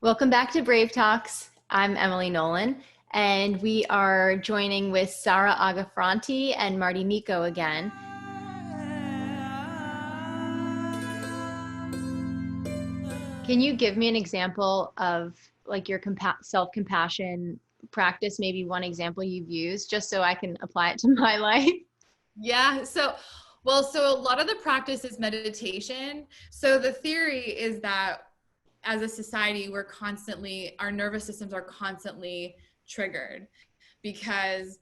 Welcome back to Brave Talks. I'm Emily Nolan, and we are joining with Sara Agah Franti and Marti Nikko again. Can you give me an example of like your self-compassion practice, maybe one example you've used, just so I can apply it to my life? Yeah. So a lot of the practice is meditation. So the theory is that as a society, our nervous systems are constantly triggered because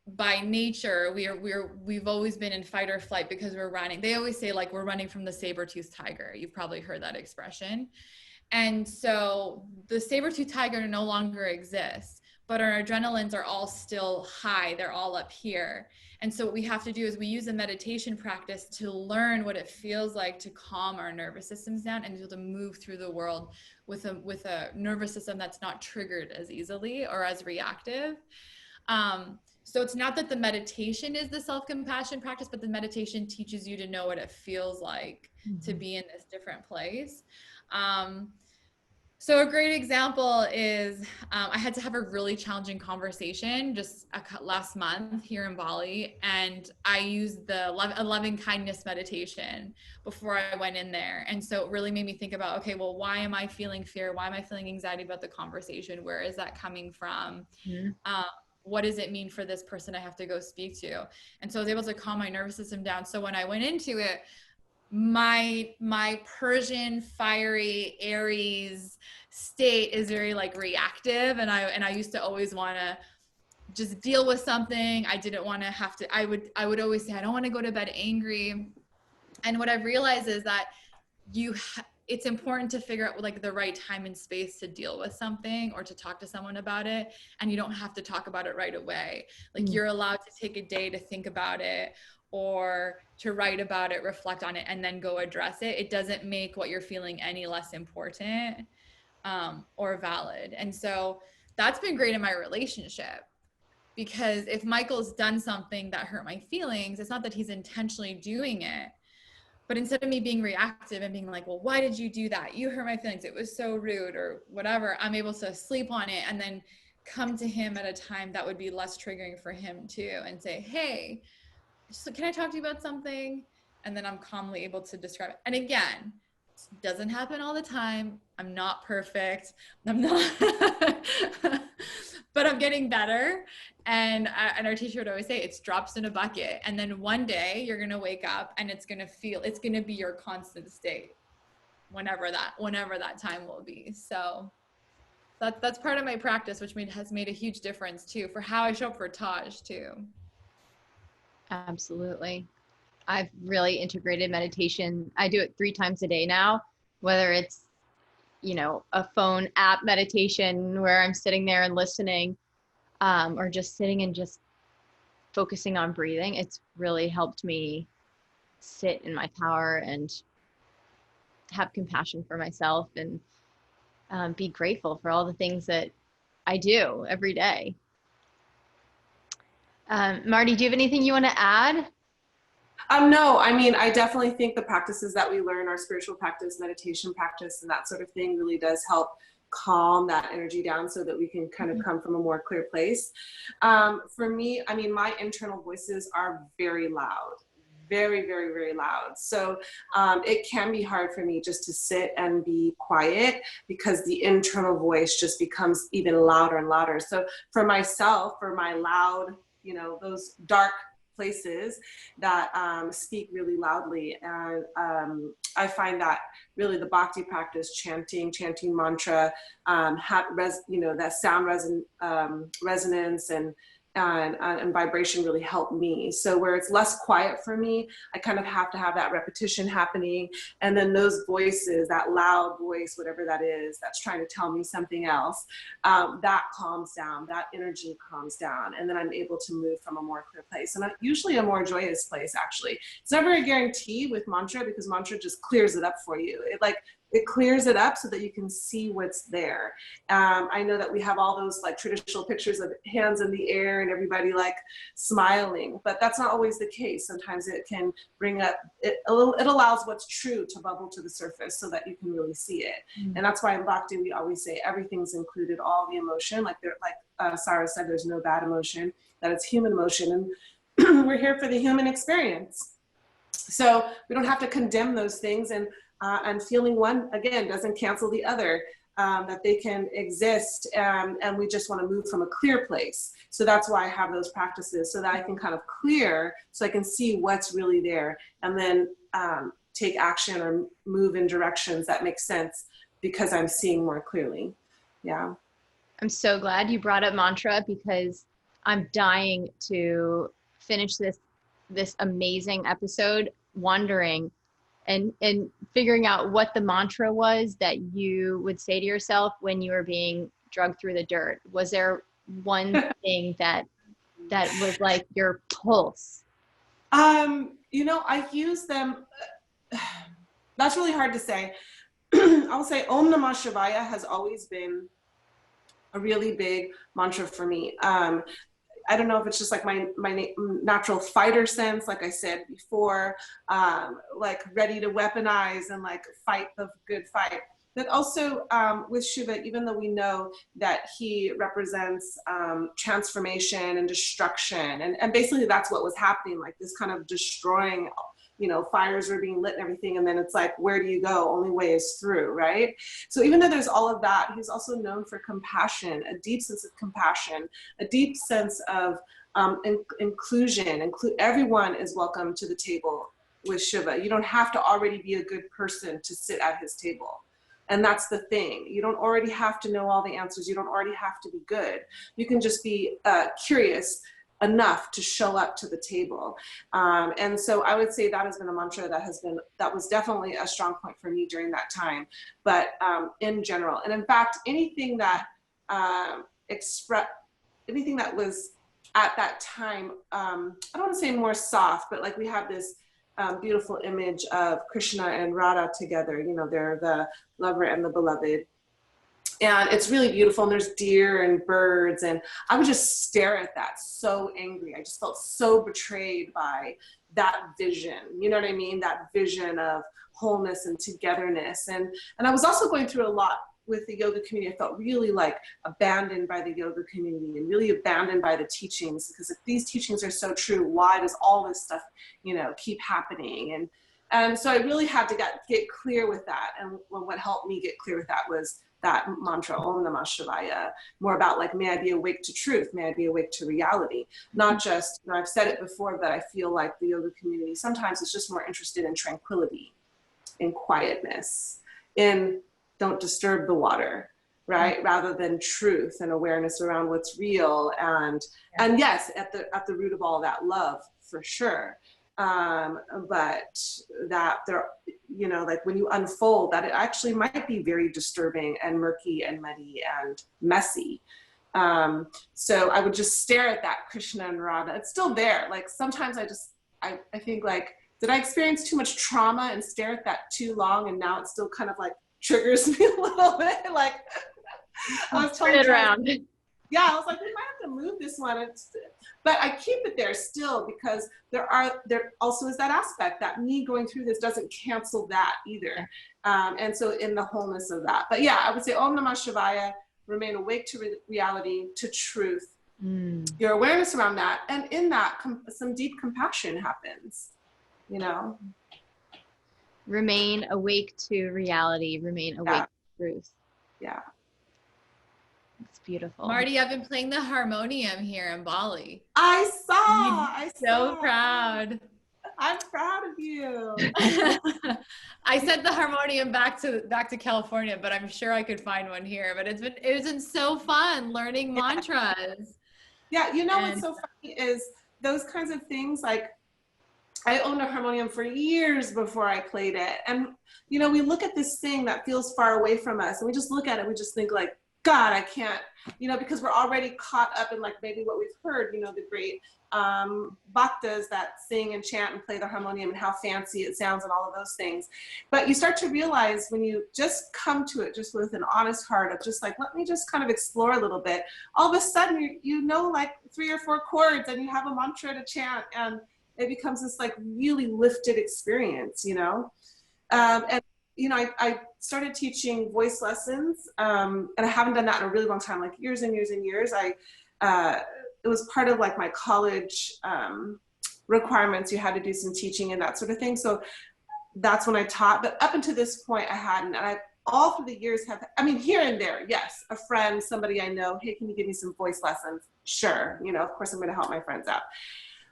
by nature, we've always been in fight or flight because we're running. They always say like we're running from the saber-toothed tiger. You've probably heard that expression. And so the saber-toothed tiger no longer exists, but our adrenalines are all still high. They're all up here. And so what we have to do is we use a meditation practice to learn what it feels like to calm our nervous systems down and be able to move through the world with a nervous system that's not triggered as easily or as reactive. So it's not that the meditation is the self-compassion practice, but the meditation teaches you to know what it feels like to be in this different place. So a great example is I had to have a really challenging conversation just last month here in Bali, and I used the loving kindness meditation before I went in there. And so it really made me think about, okay, well, why am I feeling fear? Why am I feeling anxiety about the conversation? Where is that coming from? What does it mean for this person I have to go speak to? And so I was able to calm my nervous system down. So when I went into it, my Persian fiery Aries state is very like reactive, and I used to always want to just deal with something. I didn't want to have to. I would always say I don't want to go to bed angry. And what I've realized is that it's important to figure out like the right time and space to deal with something or to talk to someone about it, and you don't have to talk about it right away. Like you're allowed to take a day to think about it or to write about it, reflect on it, and then go address it. It doesn't make what you're feeling any less important or valid. And so that's been great in my relationship, because if Michael's done something that hurt my feelings, it's not that he's intentionally doing it, but instead of me being reactive and being like, well, why did you do that? You hurt my feelings. It was so rude or whatever. I'm able to sleep on it and then come to him at a time that would be less triggering for him too, and say, hey, so can I talk to you about something? And then I'm calmly able to describe it. And again, it doesn't happen all the time. I'm not perfect. I'm not, but I'm getting better. And our teacher would always say, it's drops in a bucket. And then one day you're going to wake up and it's going to be your constant state whenever that time will be. So that's part of my practice, which has made a huge difference too, for how I show up for Taj too. Absolutely. I've really integrated meditation. I do it 3 times a day now, whether it's, a phone app meditation where I'm sitting there and listening, or just sitting and just focusing on breathing. It's really helped me sit in my power and have compassion for myself and be grateful for all the things that I do every day. Marti, do you have anything you want to add? No, I mean, I definitely think the practices that we learn, our spiritual practice, meditation practice, and that sort of thing really does help calm that energy down so that we can kind of come from a more clear place. For me, I mean, my internal voices are very loud, very, very, very loud. So it can be hard for me just to sit and be quiet because the internal voice just becomes even louder and louder. So for myself, for my loud, those dark places that speak really loudly, and I find that really the bhakti practice, chanting mantra, that sound resonance and vibration really help me. So where it's less quiet for me, I kind of have to have that repetition happening, and then those voices, that loud voice, whatever that is, that's trying to tell me something else, that calms down, that energy calms down, and then I'm able to move from a more clear place, and usually a more joyous place. Actually, it's never a guarantee with mantra, because mantra just clears it up for you. It like it clears it up so that you can see what's there. I know that we have all those like traditional pictures of hands in the air and everybody like smiling, but that's not always the case. Sometimes it can bring up, it allows what's true to bubble to the surface so that you can really see it. And that's why in Bhakti, we always say everything's included, all the emotion, like Sara said, there's no bad emotion, that it's human emotion. And we're here for the human experience. So we don't have to condemn those things, and feeling one, again, doesn't cancel the other, that they can exist, and we just want to move from a clear place. So that's why I have those practices, so that I can kind of clear, so I can see what's really there, and then take action or move in directions that make sense because I'm seeing more clearly. Yeah. I'm so glad you brought up mantra, because I'm dying to finish this amazing episode wondering and figuring out what the mantra was that you would say to yourself when you were being drugged through the dirt. Was there one thing that was like your pulse? You know, I use them. That's really hard to say. I'll say Om Namah Shivaya has always been a really big mantra for me. I don't know if it's just like my natural fighter sense, like I said before, like ready to weaponize and like fight the good fight. But also with Shiva, even though we know that he represents transformation and destruction, and basically that's what was happening, like this kind of destroying, you know, fires were being lit and everything, and then it's like, where do you go? Only way is through, right? So even though there's all of that, he's also known for compassion, a deep sense of compassion, a deep sense of inclusion. Everyone is welcome to the table with Shiva. You don't have to already be a good person to sit at his table. And that's the thing. You don't already have to know all the answers. You don't already have to be good. You can just be curious enough to show up to the table. And so I would say that has been a mantra that was definitely a strong point for me during that time, but in general. And in fact, anything that was at that time, I don't want to say more soft, but like we have this beautiful image of Krishna and Radha together. You know, they're the lover and the beloved. And it's really beautiful, and there's deer and birds, and I would just stare at that so angry. I just felt so betrayed by that vision, you know what I mean? That vision of wholeness and togetherness. And I was also going through a lot with the yoga community. I felt really like abandoned by the yoga community and really abandoned by the teachings, because if these teachings are so true, why does all this stuff, you know, keep happening? And so I really had to get clear with that. And what helped me get clear with that was that mantra, Om Namah Shivaya, more about like, may I be awake to truth, may I be awake to reality. Not just, you know, I've said it before, but I feel like the yoga community sometimes is just more interested in tranquility, in quietness, in don't disturb the water, right? Rather than truth and awareness around what's real. And yes, at the root of all that, love, for sure. But that there, you know, like when you unfold that, it actually might be very disturbing and murky and muddy and messy. So I would just stare at that Krishna and Radha. It's still there. Like sometimes I think like, did I experience too much trauma and stare at that too long? And now it still kind of like triggers me a little bit. Like I was turn it around. Yeah, I was like, we might have to move this one. But I keep it there still, because there also is that aspect that me going through this doesn't cancel that either. And so in the wholeness of that. But yeah, I would say Om Namah Shivaya, remain awake to reality, to truth, your awareness around that. And in that, some deep compassion happens, you know? Remain awake to reality, remain awake to truth. Yeah. It's beautiful. Marti, I've been playing the harmonium here in Bali. I saw. So proud. I'm proud of you. I sent the harmonium back to California, but I'm sure I could find one here. But it's been so fun learning mantras. Yeah, you know what's so funny is those kinds of things. Like, I owned a harmonium for years before I played it, and you know, we look at this thing that feels far away from us, and we just look at it. We just think like, God, I can't, because we're already caught up in like maybe what we've heard, the great bhaktas that sing and chant and play the harmonium and how fancy it sounds and all of those things. But you start to realize when you just come to it just with an honest heart of just like, let me just kind of explore a little bit, all of a sudden you know like 3 or 4 chords and you have a mantra to chant, and it becomes this like really lifted experience, and I started teaching voice lessons, and I haven't done that in a really long time, like years and years and years. It was part of like my college requirements. You had to do some teaching and that sort of thing. So that's when I taught. But up until this point, I hadn't. And I all through the years here and there, yes, a friend, somebody I know, hey, can you give me some voice lessons? Sure. Of course I'm going to help my friends out.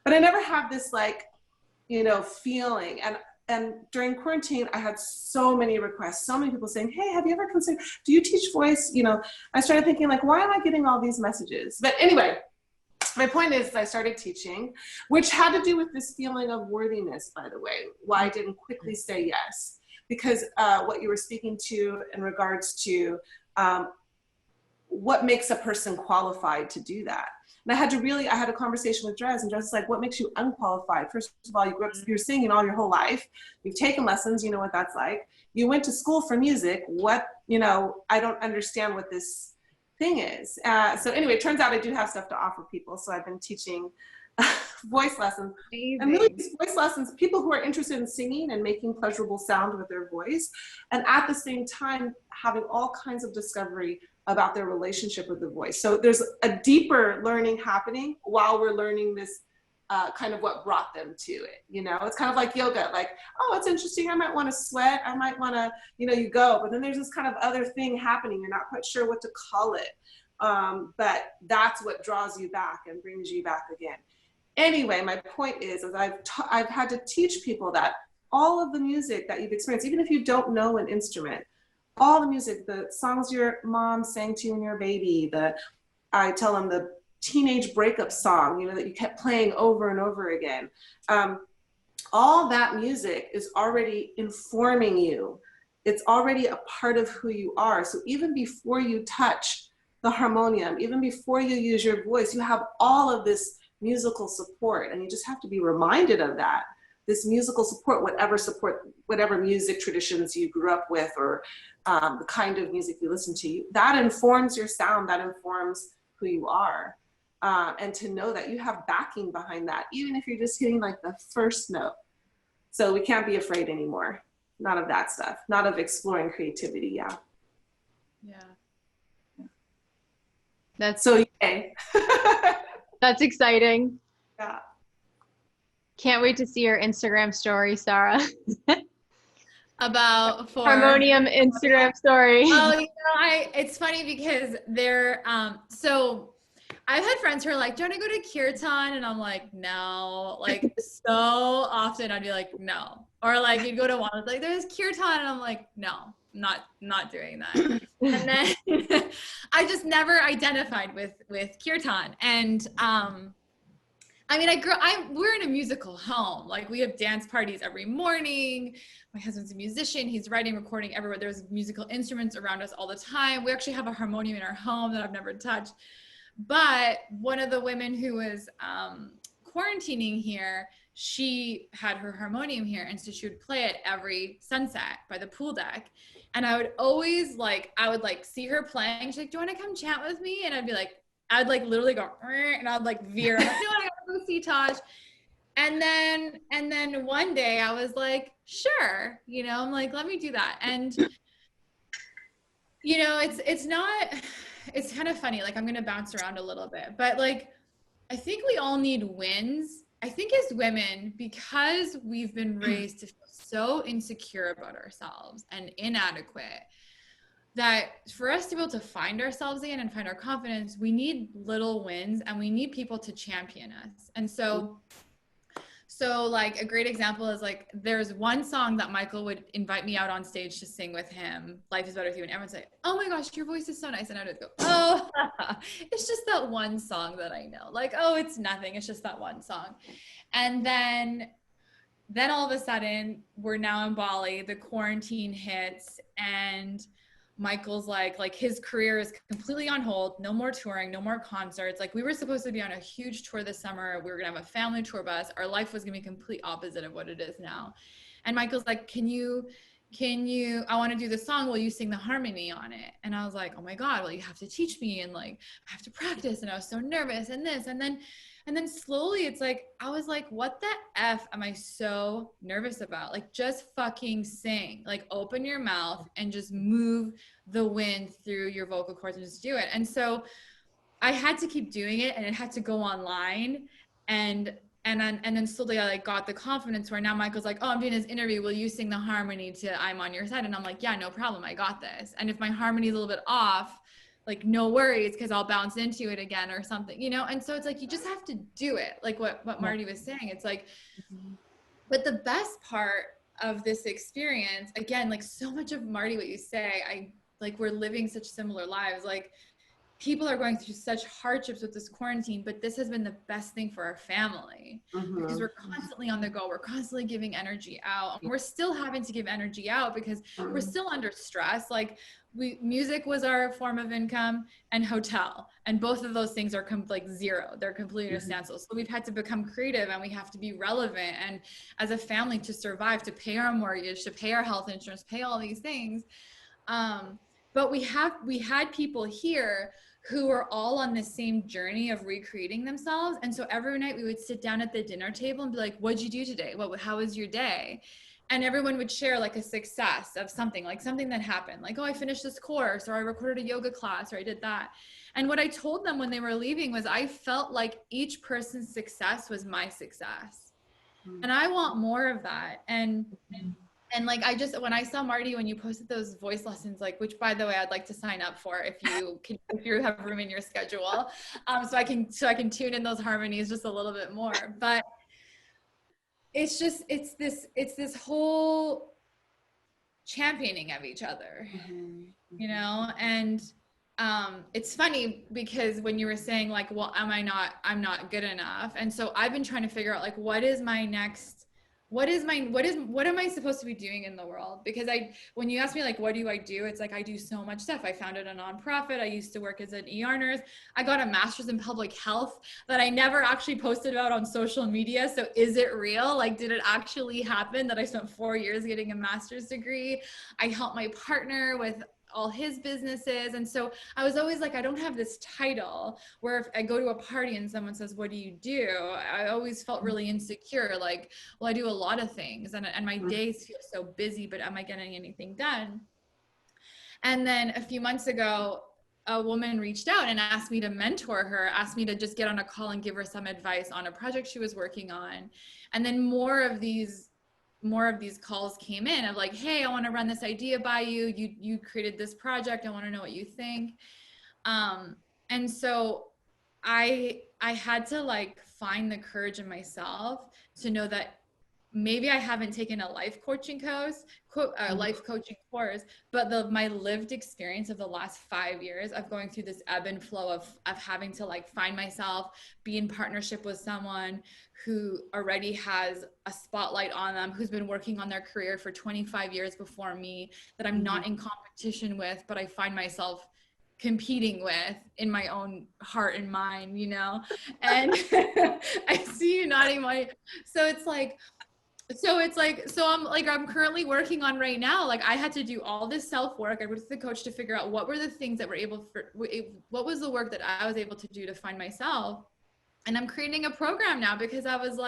But I never have this like, feeling. And during quarantine, I had so many requests, so many people saying, hey, have you ever considered, do you teach voice? I started thinking like, why am I getting all these messages? But anyway, my point is I started teaching, which had to do with this feeling of worthiness, by the way, why I didn't quickly say yes. Because what you were speaking to in regards to what makes a person qualified to do that. And I had a conversation with Dres, and Dres is like, what makes you unqualified? First of all, you're singing all your whole life. You've taken lessons, you know what that's like. You went to school for music. I don't understand what this thing is. So anyway, it turns out I do have stuff to offer people. So I've been teaching voice lessons. Amazing. And really these voice lessons, people who are interested in singing and making pleasurable sound with their voice, and at the same time, having all kinds of discovery about their relationship with the voice. So there's a deeper learning happening while we're learning this kind of what brought them to it. It's kind of like yoga, like, oh, it's interesting. I might want to sweat. I might want to, you go, but then there's this kind of other thing happening. You're not quite sure what to call it. But that's what draws you back and brings you back again. Anyway, my point is I've had to teach people that all of the music that you've experienced, even if you don't know an instrument, all the music, the songs your mom sang to you when you were a baby, I tell them the teenage breakup song, that you kept playing over and over again. All that music is already informing you. It's already a part of who you are. So even before you touch the harmonium, even before you use your voice, you have all of this musical support, and you just have to be reminded of that. This musical support, whatever music traditions you grew up with, or the kind of music you listen to, that informs your sound, that informs who you are. And to know that you have backing behind that, even if you're just hitting like the first note. So we can't be afraid anymore. Not of that stuff, not of exploring creativity. Yeah. That's so yay. That's exciting. Yeah. Can't wait to see your Instagram story, Sara. About harmonium Instagram story. Oh, it's funny because so I've had friends who are like, do you want to go to kirtan? And I'm like, no. Like so often I'd be like, no. Or like you'd go to one, like there's kirtan, and I'm like, no, not doing that. And then I just never identified with kirtan. And we're in a musical home. Like we have dance parties every morning. My husband's a musician. He's writing, recording everywhere. There's musical instruments around us all the time. We actually have a harmonium in our home that I've never touched. But one of the women who was quarantining here, she had her harmonium here. And so she would play it every sunset by the pool deck. And I would always see her playing. She's like, do you want to come chat with me? And I'd literally go, and I'd veer. I'm like, no, I gotta go see Taj. And then one day I was like, sure, I'm like, let me do that. And, it's kind of funny. Like I'm going to bounce around a little bit, but I think we all need wins. I think as women, because we've been raised to feel so insecure about ourselves and inadequate, that for us to be able to find ourselves again and find our confidence, we need little wins and we need people to champion us. And so a great example is there's one song that Michael would invite me out on stage to sing with him, Life is Better With You. And everyone's like, oh my gosh, your voice is so nice. And I would go, oh, it's just that one song that I know. Oh, it's nothing. It's just that one song. And then all of a sudden we're now in Bali, the quarantine hits, and Michael's like his career is completely on hold, no more touring, no more concerts. Like we were supposed to be on a huge tour this summer. We were gonna have a family tour bus. Our life was gonna be complete opposite of what it is now. And Michael's like, can you, I want to do the song. Will you sing the harmony on it? And I was like, oh my God, well, you have to teach me. And like, I have to practice. And I was so nervous and this, and then slowly it's like, I was like, what the F am I so nervous about? Like, just fucking sing, like open your mouth and just move the wind through your vocal cords and just do it. And so I had to keep doing it, and it had to go online. And then slowly I like got the confidence where now Michael's like, oh, I'm doing this interview. Will you sing the harmony to I'm on Your Side? And I'm like, yeah, no problem. I got this. And if my harmony is a little bit off, like no worries, because I'll bounce into it again or something, you know? And so it's like, you just have to do it. Like what Marti was saying, it's like, but the best part of this experience, again, like so much of Marti, what you say, we're living such similar lives. Like people are going through such hardships with this quarantine, but this has been the best thing for our family because we're constantly on the go. We're constantly giving energy out, and we're still having to give energy out because we're still under stress. Like music was our form of income, and hotel, and both of those things are like zero. They're completely at a standstill. So we've had to become creative, and we have to be relevant, and as a family to survive, to pay our mortgage, to pay our health insurance, pay all these things. But we had people here who were all on the same journey of recreating themselves. And so every night we would sit down at the dinner table and be like, what'd you do today? How was your day? And everyone would share like a success of something, like something that happened. Like, oh, I finished this course, or I recorded a yoga class, or I did that. And what I told them when they were leaving was I felt like each person's success was my success. And I want more of that. And like, when I saw Marti, when you posted those voice lessons, like, which by the way, I'd like to sign up for if you have room in your schedule, so I can tune in those harmonies just a little bit more. But it's this whole championing of each other, you know? And it's funny because when you were saying like, well, I'm not good enough. And so I've been trying to figure out like, what am I supposed to be doing in the world? Because when you ask me like, what do I do? It's like, I do so much stuff. I founded a nonprofit. I used to work as an ER nurse. I got a master's in public health that I never actually posted about on social media. So is it real? Like, did it actually happen that I spent 4 years getting a master's degree? I helped my partner with all his businesses. And so I was always like, I don't have this title where if I go to a party and someone says, what do you do? I always felt really insecure. Like, well, I do a lot of things and my days feel so busy, but am I getting anything done? And then a few months ago, a woman reached out and asked me to mentor her, asked me to just get on a call and give her some advice on a project she was working on. And then more of these calls came in of like, hey, I want to run this idea by you. You created this project. I want to know what you think. And so I had to like find the courage in myself to know that maybe I haven't taken a life coaching course, but my lived experience of the last 5 years of going through this ebb and flow of having to like find myself, be in partnership with someone who already has a spotlight on them, who's been working on their career for 25 years before me, that I'm not in competition with, but I find myself competing with in my own heart and mind, you know? And I see you nodding so I'm currently working on right now, like I had to do all this self-work. I went to the coach to figure out what were the things that what was the work that I was able to do to find myself. And I'm creating a program now because I was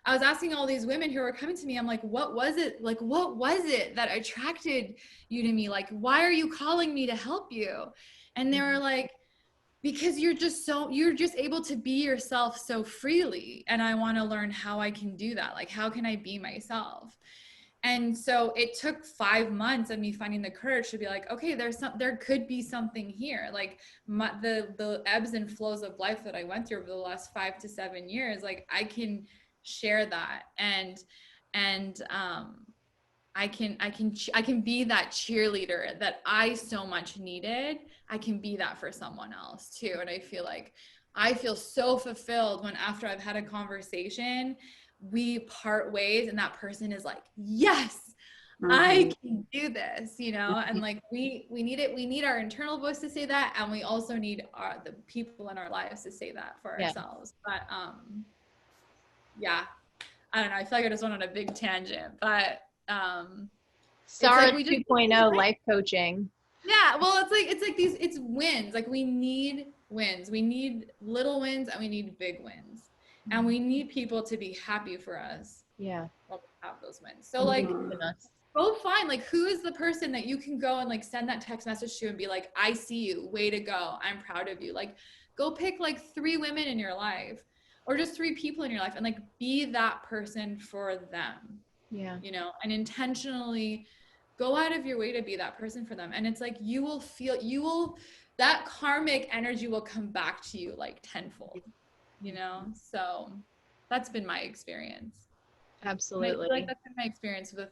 asking all these women who were coming to me, I'm like, what was it that attracted you to me? Like, why are you calling me to help you? And they were like, because you're just able to be yourself so freely. And I want to learn how I can do that. Like, how can I be myself? And so it took 5 months of me finding the courage to be like, okay, there could be something here. Like the ebbs and flows of life that I went through over the last 5 to 7 years, like I can share that. And I can be that cheerleader that I so much needed. I can be that for someone else too. And I feel so fulfilled when after I've had a conversation, we part ways and that person is like, yes, I can do this, you know, and like we need it. We need our internal voice to say that, and we also need the people in our lives to say that for ourselves. But yeah, I don't know. I feel like I just went on a big tangent, but Sara 2.0 life coaching. Yeah, well, it's like it's wins. Like we need wins. We need little wins and we need big wins, and we need people to be happy for us. Yeah, when we have those wins. So like, go find like who is the person that you can go and like send that text message to and be like, I see you. Way to go. I'm proud of you. Like, go pick like 3 women in your life, or just 3 people in your life, and like be that person for them. Yeah, you know, and intentionally go out of your way to be that person for them. And it's like that karmic energy will come back to you like tenfold, you know? So that's been my experience. Absolutely. And I feel like that's been my experience with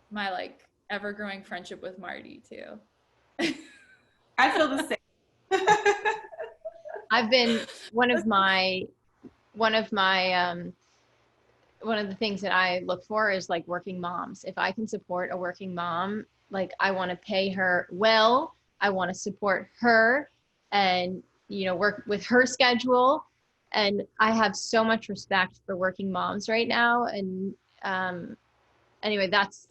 my like ever growing friendship with Marti too. I feel the same. I've been one of the things that I look for is like working moms. If I can support a working mom, like I want to pay her well, I want to support her and, you know, work with her schedule. And I have so much respect for working moms right now. And anyway, that's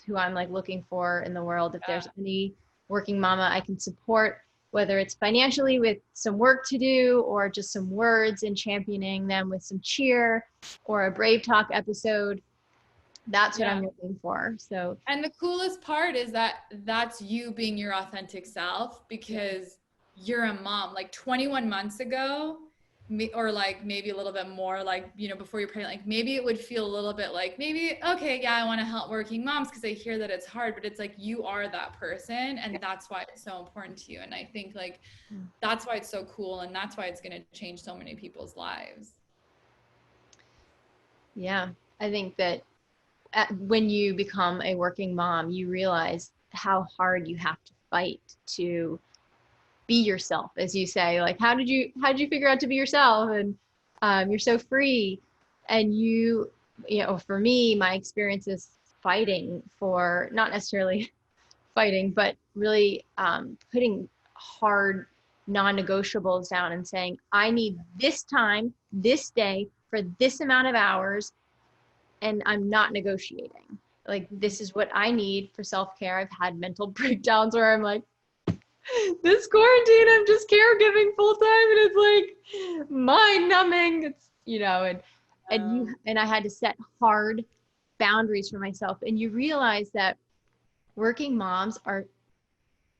who I'm like looking for in the world. If there's any working mama I can support, whether it's financially with some work to do or just some words and championing them with some cheer or a Brave Talk episode, that's what I'm looking for. So, and the coolest part is that that's you being your authentic self, because you're a mom. Like 21 months ago, or like maybe a little bit more, like, you know, before you're pregnant, like maybe it would feel a little bit like maybe, okay, yeah, I want to help working moms because I hear that it's hard, but it's like you are that person, and that's why it's so important to you. And I think like that's why it's so cool, and that's why it's going to change so many people's lives. Yeah, I think that when you become a working mom, you realize how hard you have to fight to be yourself, as you say. Like, how did you figure out to be yourself? And you're so free. And you know, for me, my experience is fighting for, not necessarily fighting, but really putting hard non-negotiables down and saying, I need this time, this day, for this amount of hours, and I'm not negotiating. Like, this is what I need for self-care. I've had mental breakdowns where I'm like, this quarantine, I'm just caregiving full time, and it's like mind numbing. It's, you know, and I had to set hard boundaries for myself. And you realize that working moms are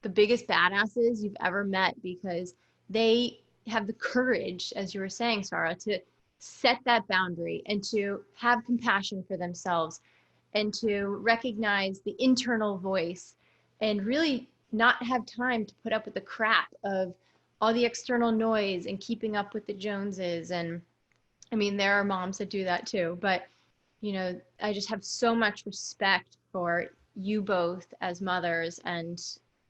the biggest badasses you've ever met, because they have the courage, as you were saying, Sara, to set that boundary and to have compassion for themselves and to recognize the internal voice and really not have time to put up with the crap of all the external noise and keeping up with the Joneses. And I mean, there are moms that do that too, but you know, I just have so much respect for you both as mothers, and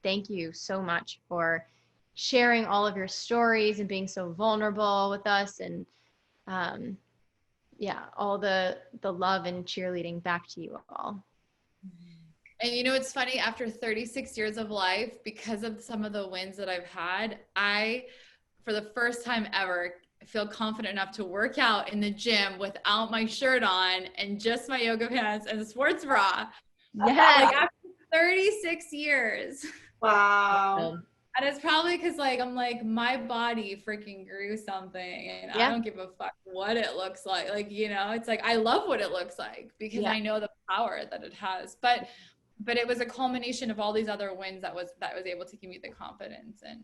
thank you so much for sharing all of your stories and being so vulnerable with us, and all the love and cheerleading back to you all. And you know, it's funny, after 36 years of life, because of some of the wins that I've had, I, for the first time ever, feel confident enough to work out in the gym without my shirt on and just my yoga pants and a sports bra. Yeah. Like after 36 years. Wow. And it's probably because like I'm like, my body freaking grew something, and I don't give a fuck what it looks like. Like, you know, it's like I love what it looks like because I know the power that it has. But it was a culmination of all these other wins that was able to give me the confidence and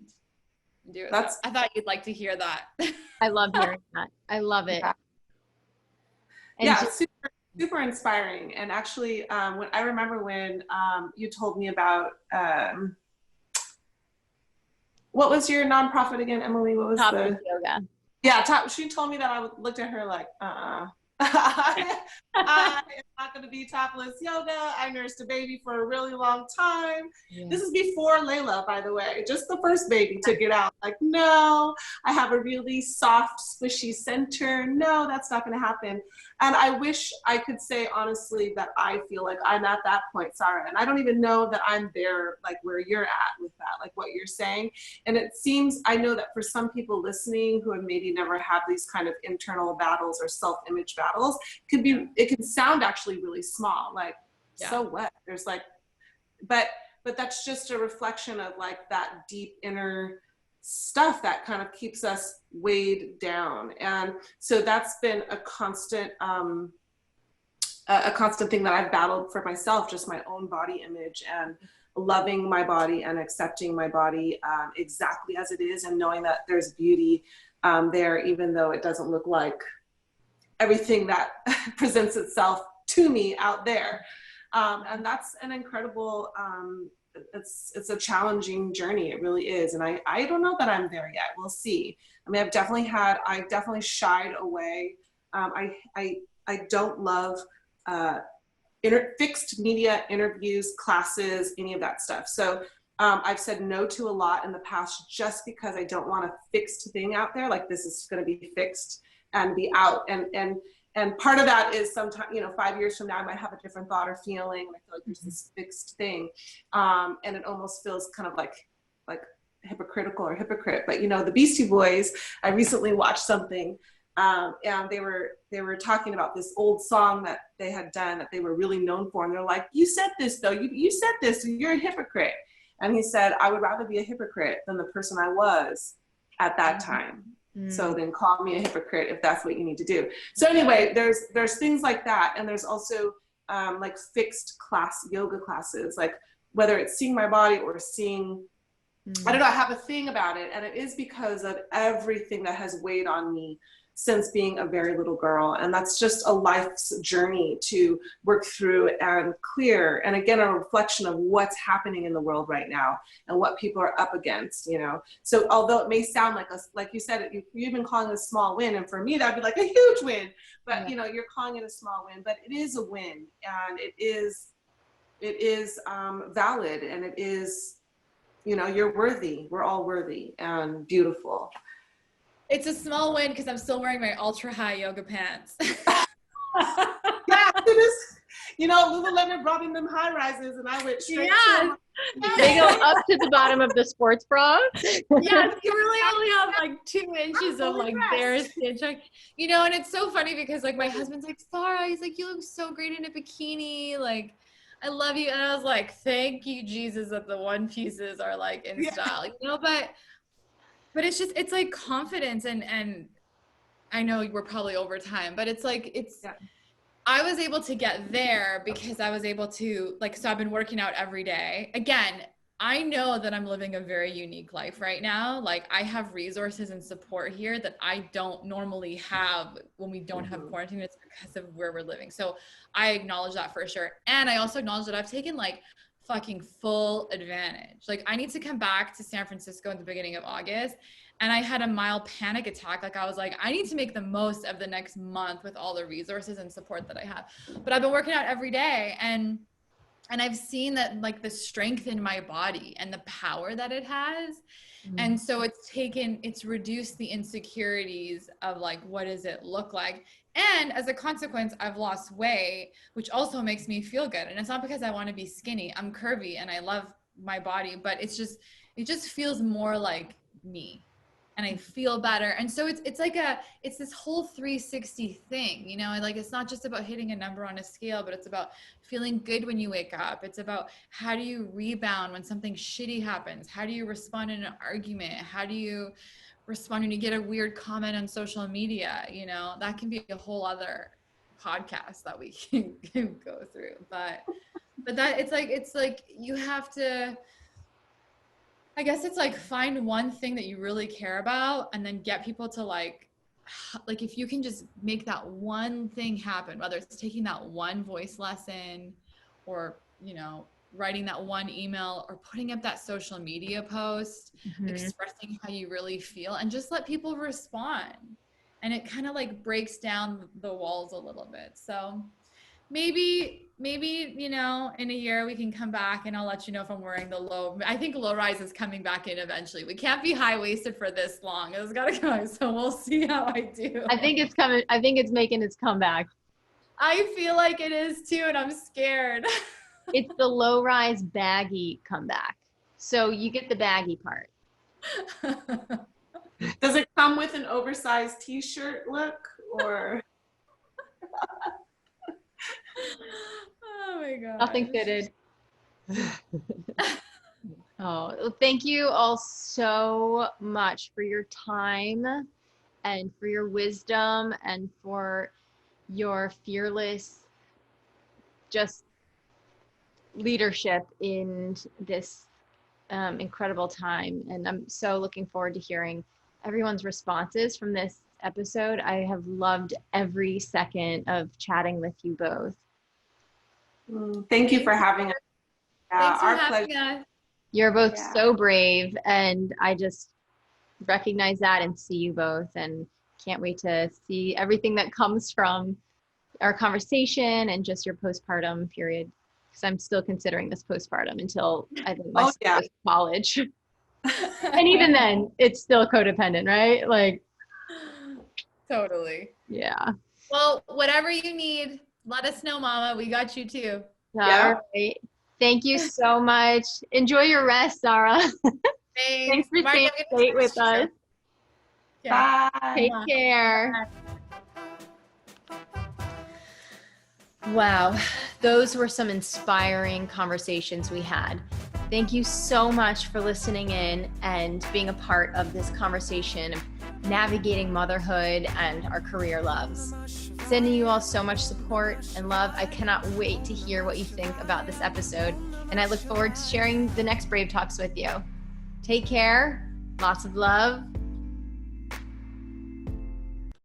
do it. So I thought you'd like to hear that. I love hearing that. I love it. Yeah, super, super inspiring. And actually, when I remember when you told me about what was your nonprofit again, Emily? What was Topless yoga? Yeah, she told me that. I looked at her like, I am not going to be topless yoga. I nursed a baby for a really long time. Yeah. This is before Layla, by the way. Just the first baby took it out. Like, no, I have a really soft, squishy center. No, that's not going to happen. And I wish I could say honestly that I feel like I'm at that point, Sara, and I don't even know that I'm there, like where you're at with that, like what you're saying. And it seems, I know that for some people listening who have maybe never had these kind of internal battles or self-image battles, it can sound actually really small, like, so what? There's like, but that's just a reflection of like that deep inner stuff that kind of keeps us weighed down. And so that's been a constant thing that I've battled for myself, just my own body image and loving my body and accepting my body exactly as it is, and knowing that there's beauty there, even though it doesn't look like everything that presents itself to me out there. And that's an incredible, it's a challenging journey. It really is. And I don't know that I'm there yet. We'll see. I mean, I've definitely shied away. I don't love fixed media interviews, classes, any of that stuff. So I've said no to a lot in the past just because I don't want a fixed thing out there. Like, this is going to be fixed and be out. And part of that is sometimes, 5 years from now, I might have a different thought or feeling. And I feel like there's this fixed thing. And it almost feels kind of like hypocritical or hypocrite. But, the Beastie Boys, I recently watched something and they were talking about this old song that they had done that they were really known for. And they're like, you said this though, you said this, you're a hypocrite. And he said, I would rather be a hypocrite than the person I was at that time. So then call me a hypocrite if that's what you need to do. So anyway, there's things like that. And there's also like fixed yoga classes, like whether it's seeing my body or seeing, I don't know, I have a thing about it. And it is because of everything that has weighed on me since being a very little girl. And that's just a life's journey to work through and clear. And again, a reflection of what's happening in the world right now and what people are up against, So although it may sound like you said, you've been calling it a small win. And for me, that'd be like a huge win, but you're calling it a small win, but it is a win, and it is valid, and it is, you're worthy. We're all worthy and beautiful. It's a small win because I'm still wearing my ultra high yoga pants. Yeah, it is. Lululemon brought in them high rises, and I went straight to them. They go up to the bottom of the sports bra. Yeah, you really only have like 2 inches of like bare stitch. And it's so funny because like my husband's like, Sara, he's like, you look so great in a bikini. Like, I love you. And I was like, thank you, Jesus, that the one pieces are like in style, but it's like confidence and I know we're probably over time, but it's like, I was able to get there because I was able to so I've been working out every day. Again, I know that I'm living a very unique life right now. Like, I have resources and support here that I don't normally have when we don't have quarantine. It's because of where we're living. So I acknowledge that for sure. And I also acknowledge that I've taken fucking full advantage. Like, I need to come back to San Francisco in the beginning of August, and I had a mild panic attack. Like, I was like, I need to make the most of the next month with all the resources and support that I have. But I've been working out every day, and I've seen that the strength in my body and the power that it has. And so it's reduced the insecurities of what does it look like? And as a consequence, I've lost weight, which also makes me feel good. And it's not because I want to be skinny. I'm curvy and I love my body, but it just feels more like me, and I feel better. And so it's this whole 360 thing, it's not just about hitting a number on a scale, but it's about feeling good when you wake up. It's about how do you rebound when something shitty happens? How do you respond in an argument? How do you respond when you get a weird comment on social media? That can be a whole other podcast that we can go through, but that it's like you have to, I guess it's find one thing that you really care about and then get people to if you can just make that one thing happen, whether it's taking that one voice lesson or, writing that one email or putting up that social media post, expressing how you really feel, and just let people respond. And it kind of breaks down the walls a little bit. So maybe, in a year we can come back and I'll let you know if I'm wearing the low. I think low rise is coming back in eventually. We can't be high waisted for this long. It's got to go. So we'll see how I do. I think it's coming. I think it's making its comeback. I feel like it is too, and I'm scared. It's the low-rise baggy comeback. So you get the baggy part. Does it come with an oversized t-shirt look or? Oh my God. Nothing fitted. Oh, thank you all so much for your time and for your wisdom and for your fearless just leadership in this incredible time. And I'm so looking forward to hearing everyone's responses from this episode. I have loved every second of chatting with you both. Thank you for having us. Thanks for Our having pleasure. us. You're both so brave, and I just recognize that and see you both, and can't wait to see everything that comes from our conversation and just your postpartum period, because I'm still considering this postpartum until I think my son goes to college. And even then, it's still codependent, right? Like, Totally. yeah. Well, whatever you need, let us know, Mama. We got you too. All right. Thank you so much. Enjoy your rest, Sara. Thanks for staying late with us. Bye. Take care. Wow, those were some inspiring conversations we had. Thank you so much for listening in and being a part of this conversation of navigating motherhood and our career loves. Sending you all so much support and love. I cannot wait to hear what you think about this episode, and I look forward to sharing the next Brave Talks with you. Take care, lots of love,